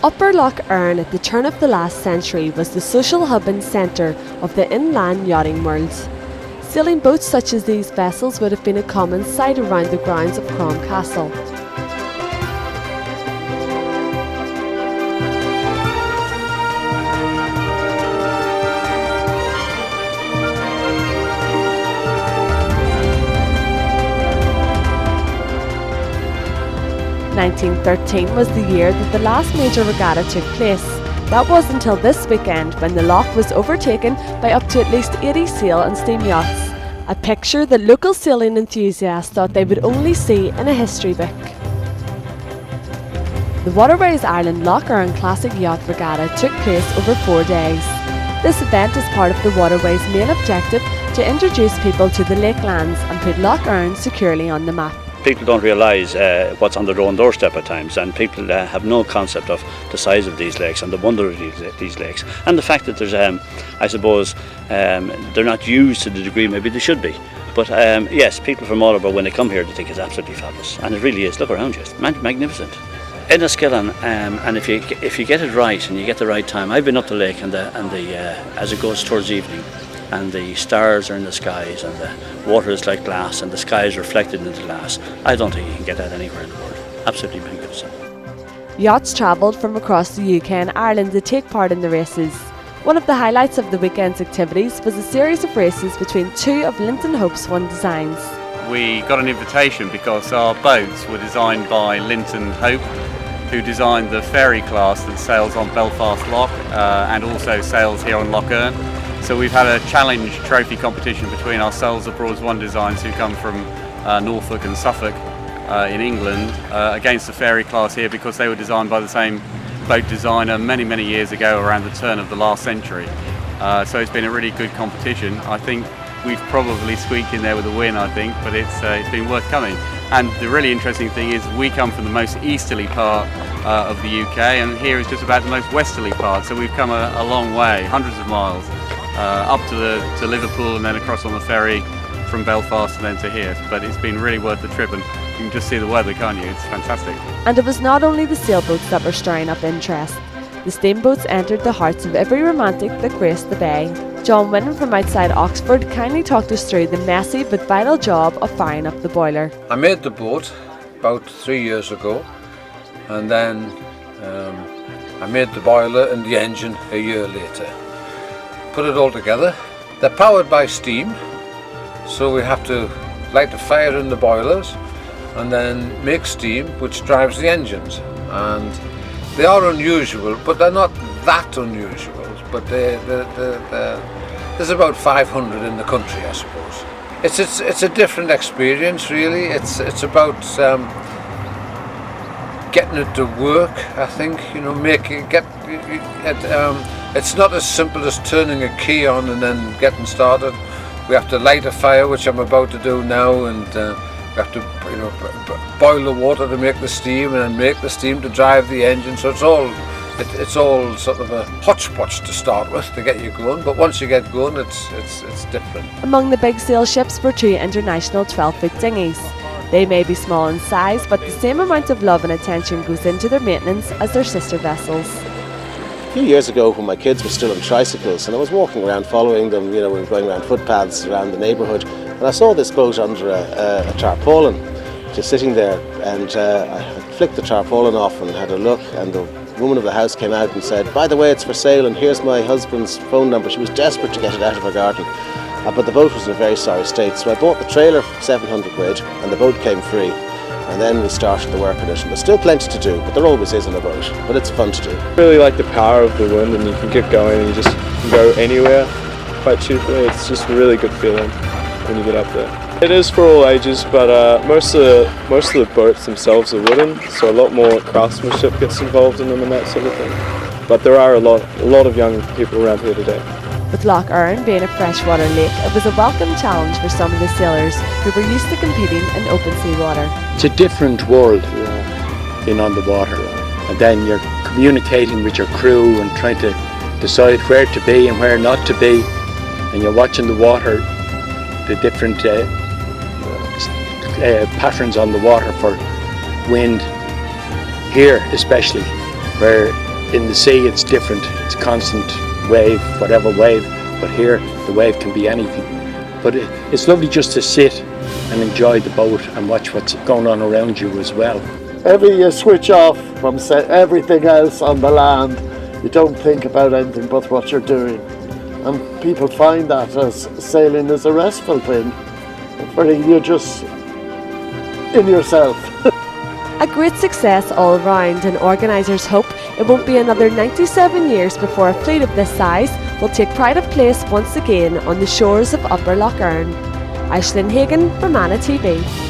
Upper Lough Erne at the turn of the last century was the social hub and centre of the inland yachting world. Sailing boats such as these vessels would have been a common sight around the grounds of Crom Castle. (1913) was the year that the last major regatta took place. That was until this weekend, when the loch was overtaken by up to at least 80 sail and steam yachts, a picture that local sailing enthusiasts thought they would only see in a history book. The Waterways Ireland Lough Erne Classic Yacht Regatta took place over 4 days. This event is part of the Waterways' main objective to introduce people to the lakelands and put Lough Erne securely on the map. People don't realise what's on their own doorstep at times, and people have no concept of the size of these lakes and the wonder of these lakes, and the fact that there's, I suppose, they're not used to the degree maybe they should be. But yes, people from all over, when they come here, they think it's absolutely fabulous, and it really is. Look around you, it's magnificent. In Enniskillen, and if you get it right and you get the right time, I've been up the lake and as it goes towards evening, and the stars are in the skies and the water is like glass and the sky is reflected into glass. I don't think you can get that anywhere in the world. Absolutely magnificent. Yachts travelled from across the UK and Ireland to take part in the races. One of the highlights of the weekend's activities was a series of races between two of Linton Hope's One designs. We got an invitation because our boats were designed by Linton Hope, who designed the ferry class that sails on Belfast Lough and also sails here on Lough Erne. So we've had a challenge trophy competition between ourselves, the Broads One designs, who come from Norfolk and Suffolk in England, against the ferry class here, because they were designed by the same boat designer many years ago, around the turn of the last century. So it's been a really good competition. I think we've probably squeaked in there with a win, I think, but it's been worth coming. And the really interesting thing is we come from the most easterly part of the UK, and here is just about the most westerly part. So we've come a long way, hundreds of miles. Up to Liverpool and then across on the ferry from Belfast and then to here. But it's been really worth the trip, and you can just see the weather, can't you? It's fantastic. And it was not only the sailboats that were stirring up interest. The steamboats entered the hearts of every romantic that graced the bay. John Wynne from outside Oxford kindly talked us through the messy but vital job of firing up the boiler. I made the boat about 3 years ago, and then I made the boiler and the engine a year later. Put it all together. They're powered by steam, so we have to light a fire in the boilers and then make steam, which drives the engines. And they are unusual, but they're not that unusual. But there's about 500 in the country, I suppose. It's a different experience, really. It's about getting it to work. I think, you know, it's not as simple as turning a key on and then getting started. We have to light a fire, which I'm about to do now, and we have to, you know, boil the water to make the steam, and then make the steam to drive the engine. So it's all sort of a hodgepodge to start with to get you going. But once you get going, it's different. Among the big sail ships were two international 12-foot dinghies. They may be small in size, but the same amount of love and attention goes into their maintenance as their sister vessels. A few years ago, when my kids were still on tricycles and I was walking around following them, you know, we were going around footpaths around the neighbourhood, and I saw this boat under a tarpaulin just sitting there, and I flicked the tarpaulin off and had a look, and the woman of the house came out and said, "By the way, it's for sale, and here's my husband's phone number." She was desperate to get it out of her garden, but the boat was in a very sorry state, so I bought the trailer for 700 quid and the boat came free. And then we started the work on it, and there's still plenty to do, but there always is on a boat, but it's fun to do. I really like the power of the wind, and you can get going and you just can go anywhere quite cheaply. It's just a really good feeling when you get up there. It is for all ages, but most of the boats themselves are wooden, so a lot more craftsmanship gets involved in them and that sort of thing. But there are a lot of young people around here today. With Lough Erne being a freshwater lake, it was a welcome challenge for some of the sailors who were used to competing in open sea water. It's a different world being on the water, and then you're communicating with your crew and trying to decide where to be and where not to be, and you're watching the water, the different patterns on the water for wind, here especially, where in the sea it's different, it's constant wave, whatever wave, but here the wave can be anything. But it's lovely just to sit and enjoy the boat and watch what's going on around you as well. Every you switch off from everything else on the land, you don't think about anything but what you're doing. And people find that as sailing is a restful thing, where you're just in yourself. A great success all round, and organisers hope it won't be another 97 years before a fleet of this size will take pride of place once again on the shores of Upper Lough Erne. Aisling Hagan, Fermanagh TV.